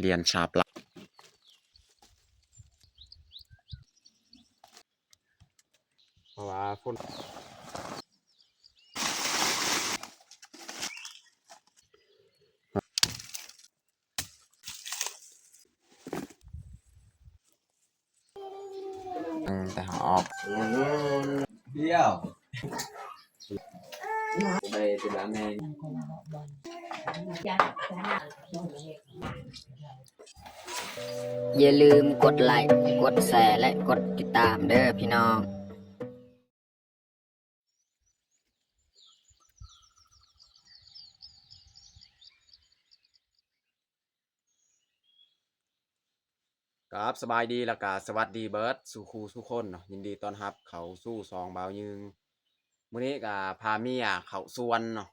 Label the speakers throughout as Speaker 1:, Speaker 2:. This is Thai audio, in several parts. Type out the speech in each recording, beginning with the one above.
Speaker 1: เรียนชาปลาเพราะว่าฝนแต่เขาออก
Speaker 2: เดียวไปตุลาแมง
Speaker 3: อย่าลืมกดไลค์กดแชร์และกดติดตามเด้อพี่น้อง
Speaker 1: ครับสบายดีแล้วก็สวัสดีเบิร์ดสู่ครูสู่คนเนาะยินดีต้อนรับเขาสู้ซองเบายึงมื้อนี้ก็พาเมียเข้าสวนเนาะ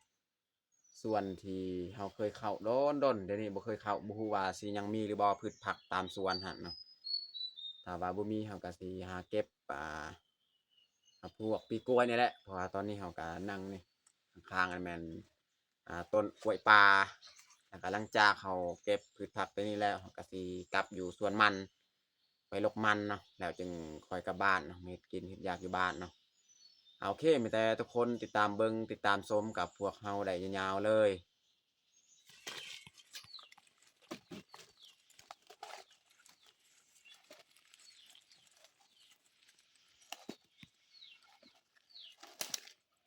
Speaker 1: สวนที่เราเคยเข้าโดนเดี๋ยวนี้บ่เคยเข้าบ่ฮู้ว่าสิยังมีหรือบ่พืชผักตามสวนหั่นเนาะถ้าว่าบ่มีเราก็สิหาเก็บพวกปีกล้วยนี่แหละเพราะว่าตอนนี้เราก็นั่งนี่ข้างๆอันแม่นต้นกล้วยป่าแล้วก็หลังจากเขาเก็บพืชผักไปนี่แล้วเขาก็สิกลับอยู่สวนมันไปลกมันเนาะแล้วจึงค่อยกลับบ้านเนาะเฮ็ดกินเฮ็ดอยากอยู่บ้านเนาะโอเคมีแต่ทุกคนติดตามเบิ่งติดตามชมกับพวกเฮาได้ยาวๆเลย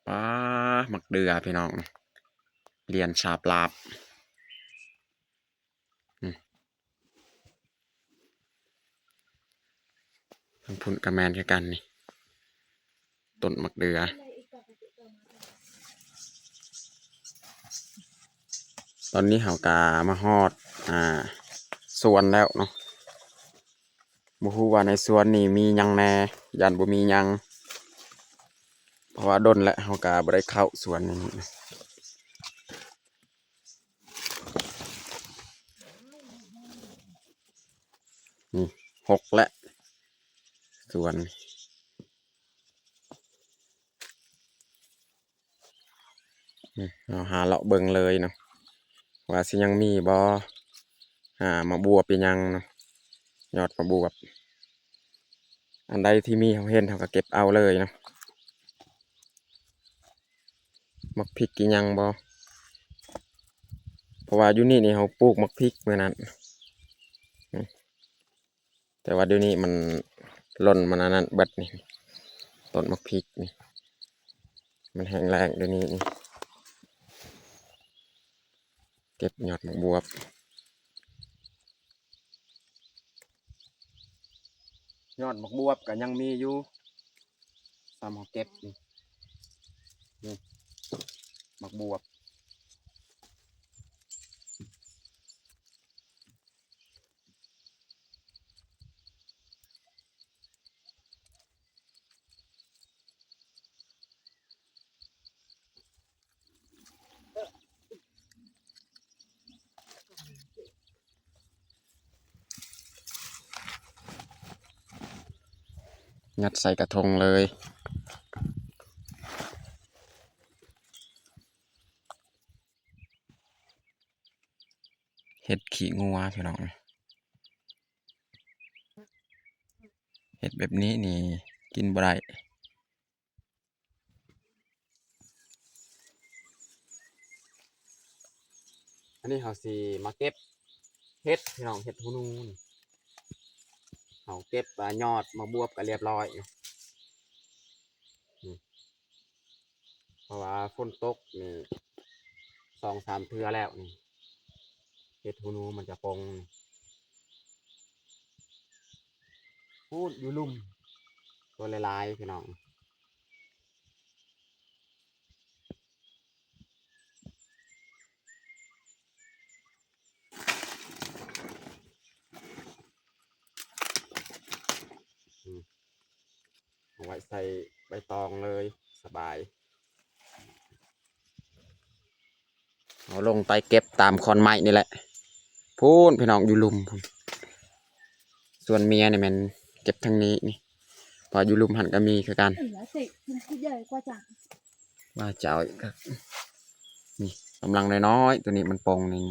Speaker 1: ป้าหมักเดือพี่น้องเรียนชาปลาบทั้งพุ่นกับแมนคือกันนี่ต้นหมักเดือตอนนี้เฮากามาฮอดสวนแล้วเนาะบ่ฮู้ว่าในสวนนี่มีหยังแหน่ยันบ่มีหยังเพราะว่าดนแล้วเฮากาบ่ได้เข้าสวนนี้นี่หกและสวนเราหาเลาะเบิ่งเลยเนาะว่าสิยังมีบ่มาบวบเป็นยังเนาะยอดมาบวบอันใดที่มีเขาเห็นเขาก็เก็บเอาเลยเนาะมักพริกกินยังบ่เพราะว่าอยู่นี่เขาปลูกมักพริกเมื่อนั้นแต่ว่าเดี๋ยวนี้มันหล่นมันนั้นเบิดนี่ต้นมักพริกนี่มันแห้งแล้งเดี๋ยวนี้นี่เก็บยอดมักบวบยอดมักบวบก็ยังมีอยู่ซ้ำเขาเก็บนี่มักบวบยัดใส่กระทงเลยเห็ดขี้งัวพี่น้องเห็ดแบบนี้นี่กินบ่ได้อันนี้เขาสิมาเก็บเห็ดพี่น้องเห็ดหูนูนเขาเก็บยอดมาบวบกันเรียบร้อยเพราะว่าฝนตกนี่2-3 เทื่อแล้วนี่เห็ดหูนูมันจะปงพูดอยู่ลุ่มตัวลายๆพี่น้องเอาไว้ใส่ใบตองเลยสบายเอาลงไปเก็บตามคอนไม้นี่แหละพูนพี่น้องอยู่ลุ่มส่วนเมียเนี่ยมันเก็บทางนี้นี่พออยู่ลุ่มหันก็มีคือกันว่าเจ้าก็นี่กำลังน้อยๆตัวนี้มันปงนี่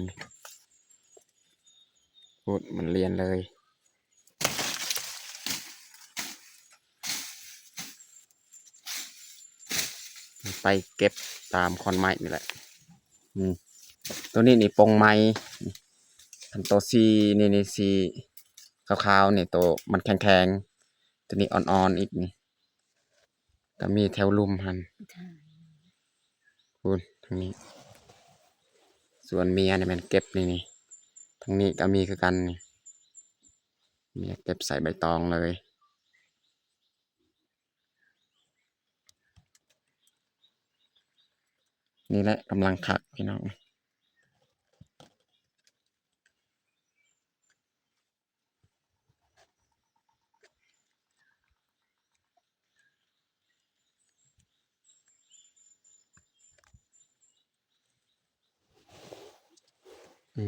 Speaker 1: พูดมันเรียนเลยไปเก็บตามคอนไม้นี่แหละตัวนี้นี่ปงไม้อันตัวซีนี่ซีขาวๆนี่ตัวมันแข็งๆตัวนี้อ่อนๆอีกนี่ก็มีแถวลุ่มหันพูดทางนี้ส่วนเมียเนี่ยมันเก็บนี่ทางนี้ก็มีคือกันนี่เมียเก็บใส่ใบตองเลยนี่แหละกำลังคักพี่น้องนี่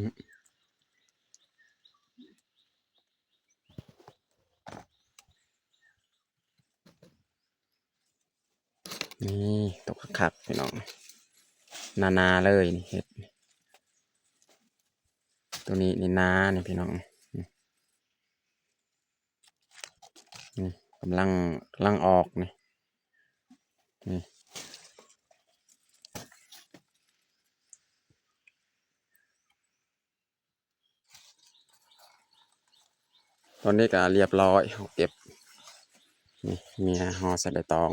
Speaker 1: ตกคักพี่น้องนาเลยนี่เห็ดตัวนี้นี่นาเนี่ยพี่น้องนี่กำลังออกนี่ตอนนี้ก็เรียบร้อยเขาเก็บนี่เมียห่อใส่ใบตอง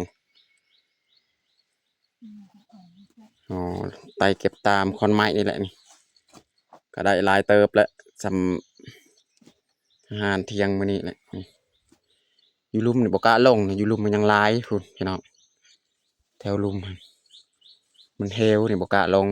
Speaker 1: ห่อไปเก็บตามคอนไม้นี่แหละนี่ก็ได้ลายเติบแล้วสำอาหารเที่ยงมื้อนี้แหละอยู่ลุ่มนี่บ่กล้าลงนี่อยู่ลุ่มมันยังหลายพุ่นพี่น้องแถวลุ่มมันเฮวนี่บ่กล้าลง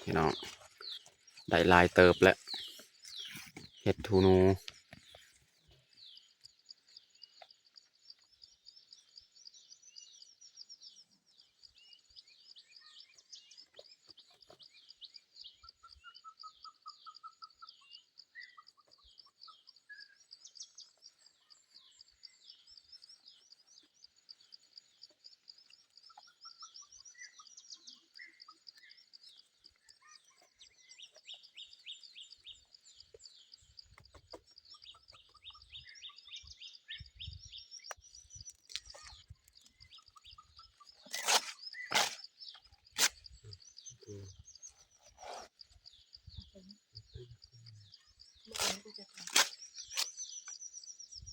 Speaker 1: พี่น้องได้ลายเติบแล้วเห็ดทูนู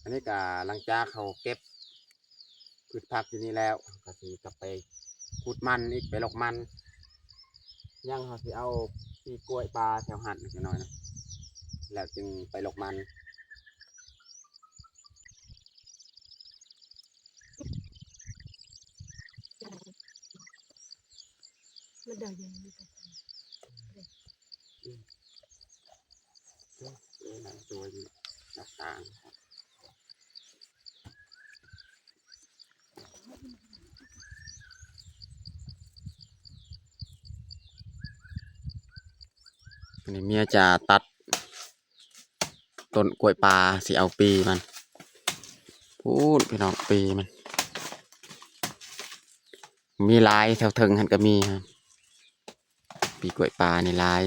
Speaker 1: อันนี้ก็หลังจากเขาเก็บพืชผักอยู่นี่แล้วก็สิกลับไปขุดมันอีกไปหลอกมันย่างเขาสิเอาปีกล้วยปลาแถวหันนิดหน่อยนะแล้วจึงไปหลอกมัน
Speaker 4: มันเดินยังไงดีกัน
Speaker 1: นั่นตัวอยู่ต่างอันนี้เมียจะตัดต้นกล้วยปลาสิเอาปีมันพูดพี่น้องปีมันมีลายแถวถึงหันก็มีครับปีกล้วยปลานี่ลาย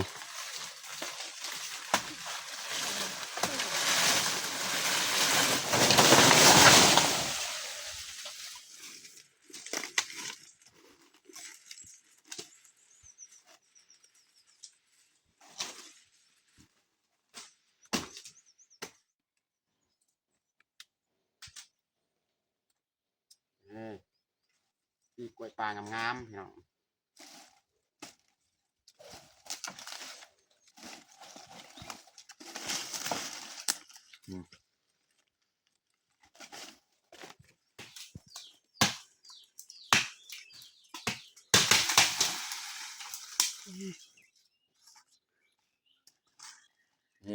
Speaker 1: ปีกล้วยปลางามๆพี่น้องนี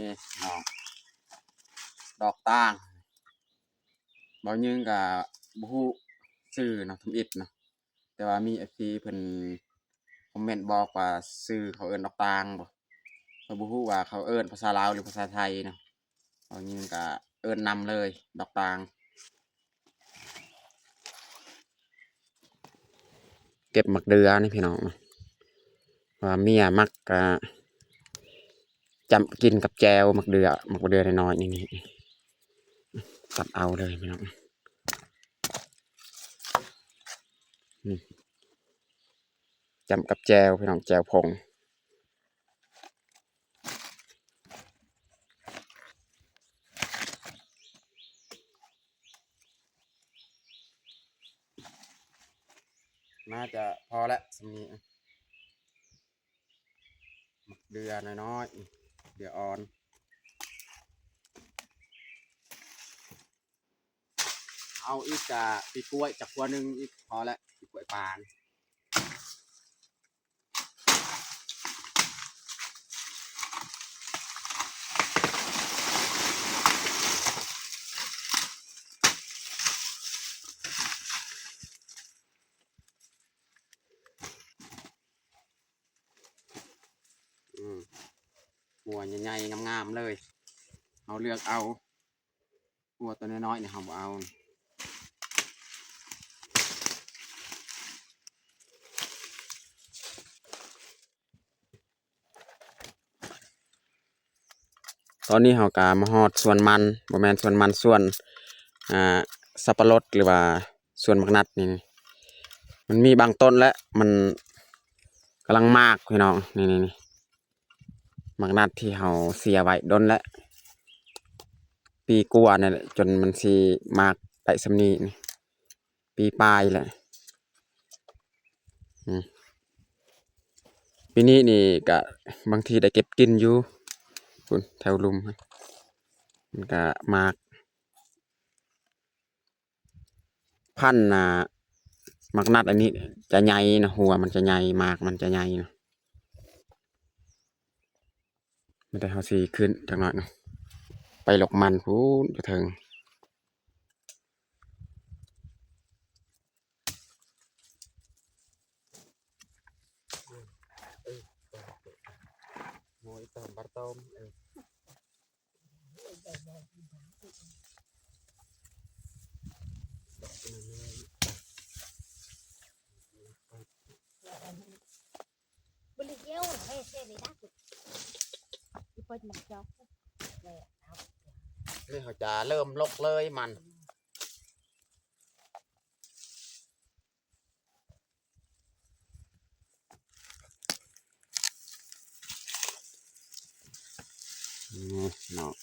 Speaker 1: ่น้องดอกต่างบ่ยิงกับบุฮูชื่อเนาะทำอิฐเนาะแต่ว่ามีเอฟซีเพิ่น คอมเมนต์บอกว่าซื้อเขาเอิ้นดอกตางบ่ข้อยบ่ฮู้ว่าเขาเอิ้นภาษาลาวหรือภาษาไทยเนาะเอายิงก็เอิ้นนำเลยดอกตางเก็บมักเดือนี่พี่น้องเนาะว่าเมียมักก็จำกินกับแจวมักเดือน้อยๆนี่ตัดเอาเลยพี่น้องจำกับแจวพี่น้องแจวผงน่าจะพอแล้วสำนี้มักเดือน้อยๆเดืออ่อนเอาอีกปีกล้วยจากขวดหนึงอีกพอแล้วปีกล้วยปานหัวใหญ่ๆงามๆเลยเอาเลือกเอาหัวตัวน้อยๆเนี่ยเราบ่เอาตอนนี้เรากามาฮอดส่วนมันบ่แม่นส่วนมันส่วนสับปะรดหรือว่าส่วนมักนัดนี่มันมีบางต้นแล้วมันกำลังมากพี่น้องนี่มักนัดที่เราเสียไว้ดนแล้วปีกว่านี่นแหละจนมันสิมากได้สำนี้นี่ปีปลายแหละปีนี้นี่ก็บางทีได้เก็บกินอยู่คุณแถวลุมมันก็มากพันธุ์มักนัดอันนี้จะใหญ่นะหัวมันจะใหญ่มากมันจะใหญ่นะไม่ได้เขาสีขึ้นจังหน่อยเนาะไปหลกมันพูนจะถึงโอ้ยเติมบัตรต้ม
Speaker 4: บริเกียวเฮ้ยเฮ้ยนี่นะอีปอยหมักจอกเลยเอา
Speaker 1: นี่เขาจะเริ่มลกเลยมันเนาะ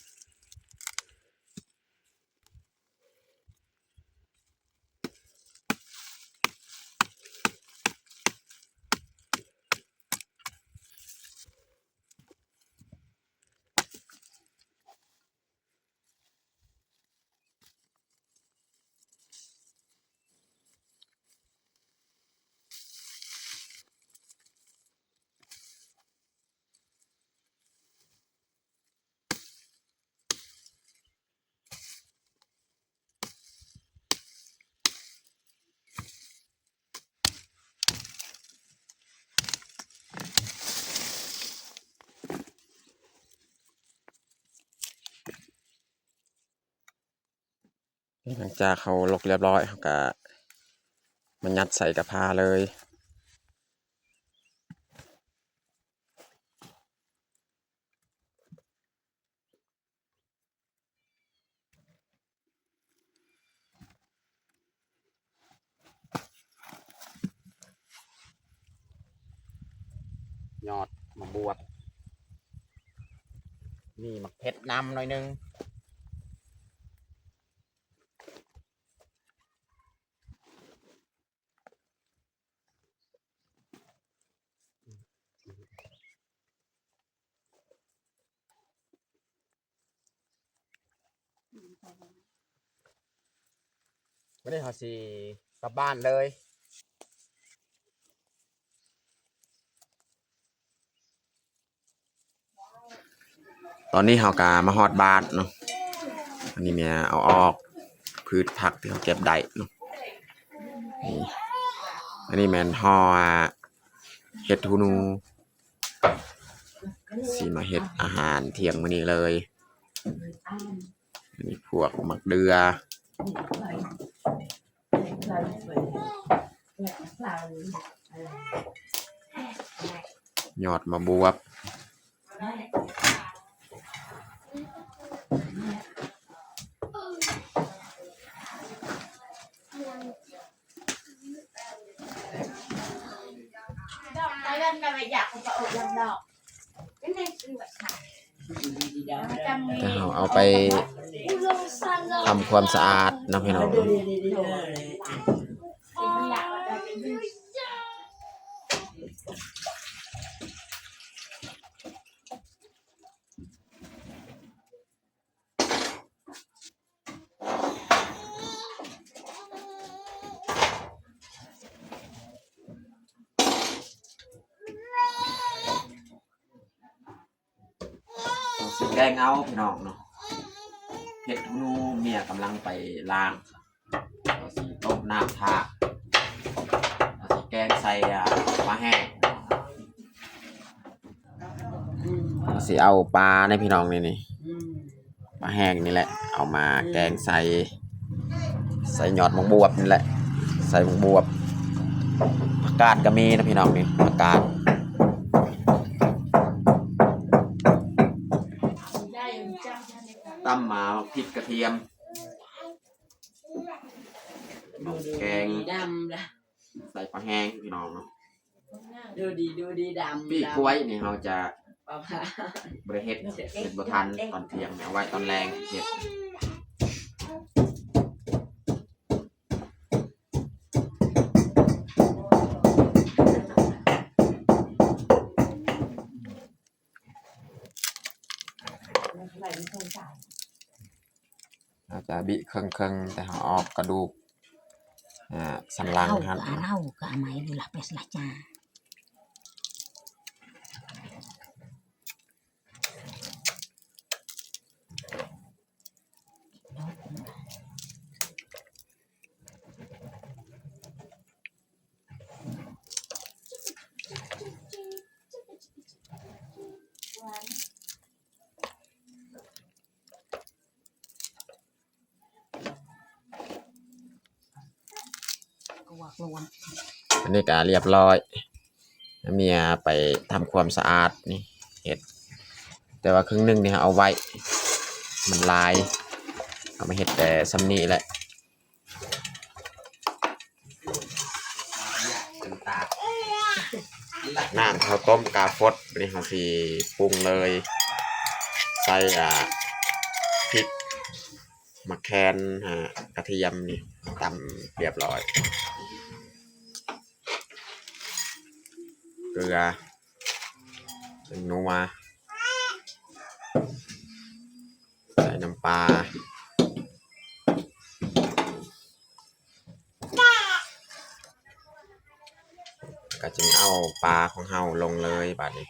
Speaker 1: หลังจากเขาลกเรียบร้อยเขาก็มันยัดใส่กระพาเลยยอดมาบวบนี่มักเพชรน้ำหน่อยนึงไม่ได้เขาสิกลับบ้านเลย ตอนนี้เฮากามาฮอดบ้านเนาะอันนี้แม่เอาออกพืชผักที่เขาเก็บได้เนาะนี่อันนี้แม่นห่อ เฮ็ดฮูนูสิมาเฮ็ดอาหารเที่ยงมื้อนี้เลยมีพวกมักเดือยอดมะบวบ
Speaker 4: ไปกันกันไปอยากของกระโดดยังดอกเป็นไงคือแบบค่ะ
Speaker 1: จะเอาไปทำความสะอาดนะพี่น้องสิแกงเอาพี่น้องเนาะเฮ็ดฮูนูเมียกำลังไปล้างเอาสิต้มน้ำทาเอาสิแกงใส่ปลาแห้งเอาสิเอาปลาในพี่น้องนี่ปลาแห้งนี่แหละเอามาแกงใส่ยอดมะบวบนี่แหละใส่มะบวบผักกาดก็มีนะพี่น้องนี่ผักกาดตำมาพริกกระเทียมแกงใส่ปลาแห้งพี่น้องเนาะ
Speaker 2: ดูดีดำ
Speaker 1: ปีกล้วยนี่เราจะบริเฮ็ดบ่ทันตอนเที่ยงเอาไว้ตอนแรงเฮ็ดเราจะบิเครื่องๆแต่เอาออกกระดูกสันหลังครับ
Speaker 3: Arau ke amai dulu pes lah cha.
Speaker 1: อันนี้ก็เรียบร้อยเมียไปทำความสะอาดนี่เห็ดแต่ว่าครึ่งนึงนี่เอาไว้มันลายเอามาเห็ดแต่ซ้ำนี้แหละน้ำข้าวต้มกาฟดนี่เขาสิปรุงเลยใส่พริกมะแคนกระเทียมนี่ตำเรียบร้อยเกลือนัวใส่น้ำปลาก็จึงเอาปลาของเฮาลงเลยบัดนี้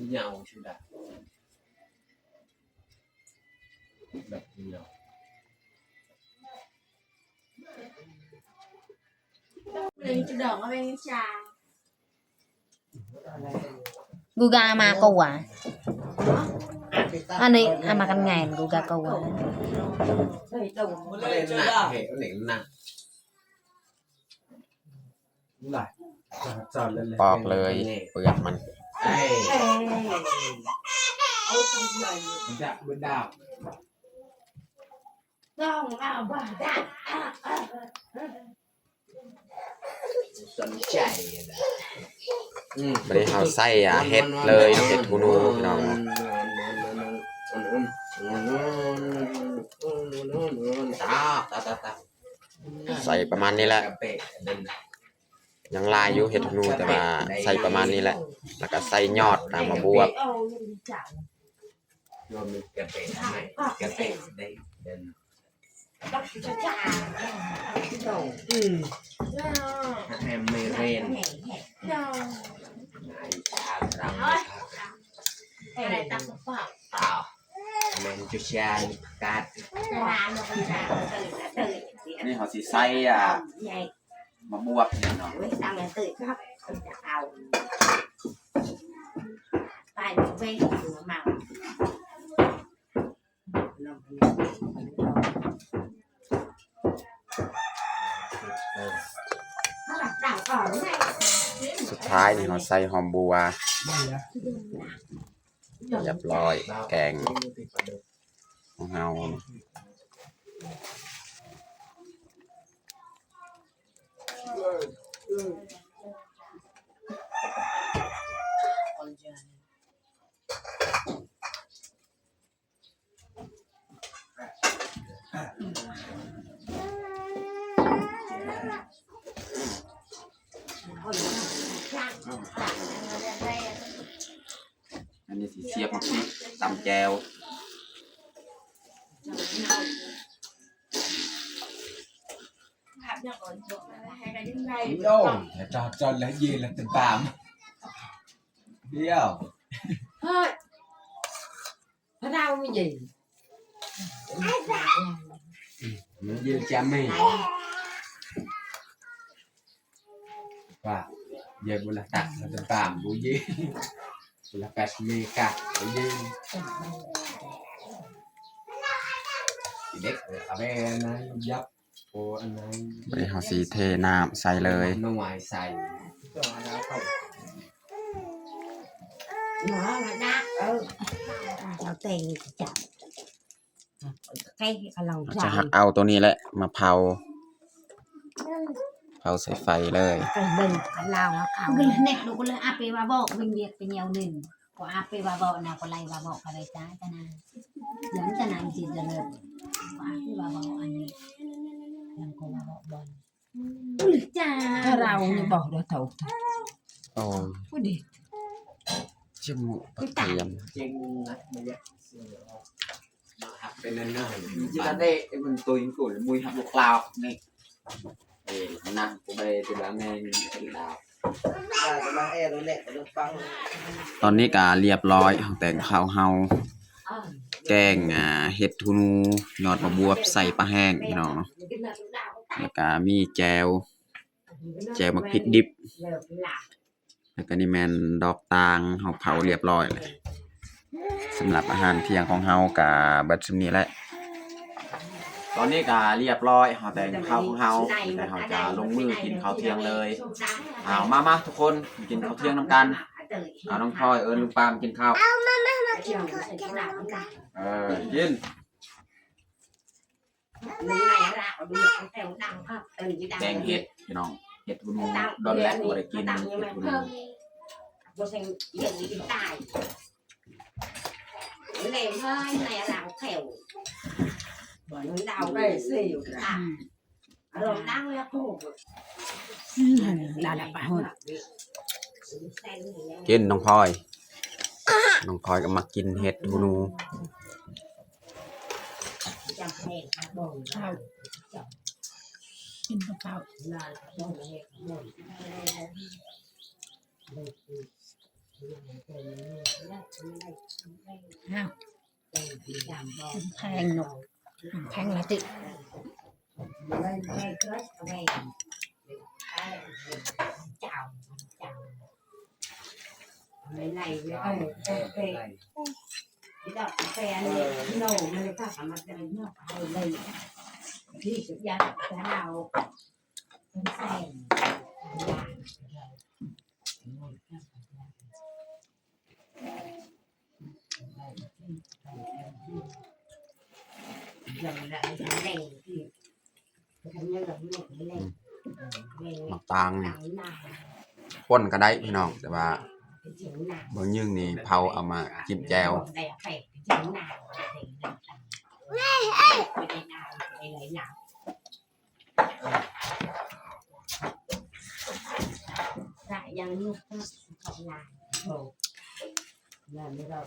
Speaker 2: เหงาชุดอะแบบเหงา
Speaker 4: เลยจะดอกมาเป็นชา
Speaker 3: Guga ama ko ah. Ano makan ngayon guga ko ah.
Speaker 2: เล่นหนักเล่นหนัก
Speaker 1: ปอกเลยเปลือกมัน
Speaker 2: ไอ้จะบุดาว
Speaker 4: ต้องเอาบ้าได้
Speaker 2: สนใจ
Speaker 1: บริเฮาใส่เฮ็ดเลยเฮ็ดฮูนูพี่น้องใส่ประมาณนี้แหละยังลายอยู่เฮ็ดฮูนูแต่ว่าใส่ประมาณนี้แหละแล้วก็ใส่ยอดมะบวบ
Speaker 2: รวมกระเตะไหมกระเตะได้เดินแฮมเมเรนไอ้ชาดำ
Speaker 4: อะไรตักปอก
Speaker 2: tao lên cho cha cát
Speaker 4: จะนานเราไปนานตื่น
Speaker 1: นี่เขาสิใส่
Speaker 4: ใหญ่
Speaker 1: มะบวบนี่เนาะ
Speaker 4: ไม่ตั้งแต่ตื่นครับจะเอาไปเว้ยหัวเมา
Speaker 1: สุดท้ายนี่เขาใส่หอมบัวเรียบร้อยแกงของเฮา อันนี้สิเสียบมาพริกตำแจว
Speaker 2: đâu để cho lấy gì là tình cảm biết không
Speaker 4: เฮ้ยพระเราไม่ยิง
Speaker 2: nó dư cha mày và giờ bữa là tặng là tình cảm bữa gì bữa là cà mì cà bữa gì thì biết ở bên này dấp của anh này
Speaker 1: วันนี้เขาสิเทน้ำใส่เลย
Speaker 2: nó ngoài xài cho nó không
Speaker 4: หมอมาดักเราเตะจับใกล้เรา
Speaker 1: เราจะเอาตัวนี้แหละมาเผาใส่ไฟเลย
Speaker 4: ไปเบิ่งเราเอาเน็ตดูก็เลยอาเปวาบอกวิ่งเวียดไปเนียวหนึ่งก็อาเปวาบอกนะก็ไล่วาบอกอะไรจ้าจะนานย้อนจะนานจิตจะเลิกก็อาเปวาบอกอันนี้ยังก็วาบอกบอลจ้าเราเนี่ยบอกเราถูก
Speaker 1: โอ้ย
Speaker 4: พูดดิ
Speaker 1: จมูกกระเทียม
Speaker 2: trên nát bây giờ mà học bên này nó chỉ là đây mình tôi tuổi mùi học một lào này để năng của đây thì là nghe mình lào là
Speaker 1: ตอนนี้ก็เรียบร้อยเอาแต่งข้าวเฮาแกงเห็ดทูนูยอดมะบวบใส่ปลาแห้งพี่น้องเนาะแล้วก็มีแจวมะพริกดิบแล้วก็นี่แม่นดอกตางเฮาเผาเรียบร้อยเลยสำหรับอาหารเที่ยงของเฮาก็เบิดซุมนี้แหละตอนนี้ก็เรียบร้อยเฮาแต่งข้าวของเฮาแต่เฮาจะลงมือกินข้าวเที่ยงเลยเอามาทุกคนกินข้าวเที่ยงนํกันเอาน้องพลอยลุงปามกินข้าวกิน แกงเห็ดพี่น้องเห็ดทูนูดอนแรกบ่ได้กินเห็ดทูนู
Speaker 4: บ่เซ็งเย็นกินตายเล่มเฮ้ยในหลังแถวบ่นึงดาวได้สิค่ะอารมณ์นั่งแล้วกูลาละปะฮอด
Speaker 1: กินน้องพลอยก็มากินเห็ดทูนู
Speaker 4: จำเพลงบ่งข้าวกินข้าวลาบ่งเฮ็ดบ่งอ้าวแพงหนกแพงละติไม่ไหลเลยดอกแฟนเนี่ยโน่มันเลยค่ะมันจะเป็นเนาะเอาเลยที่สุดยอดแล้วเราเป็นแฟน
Speaker 1: หมักตางนี่ป่นก็ได้พี่น้องแต่ว่าบางยึงนี่เผาเอามาจิ้มแจ่ว
Speaker 4: ยังลูกของลายโอ้แล้วไม่รอด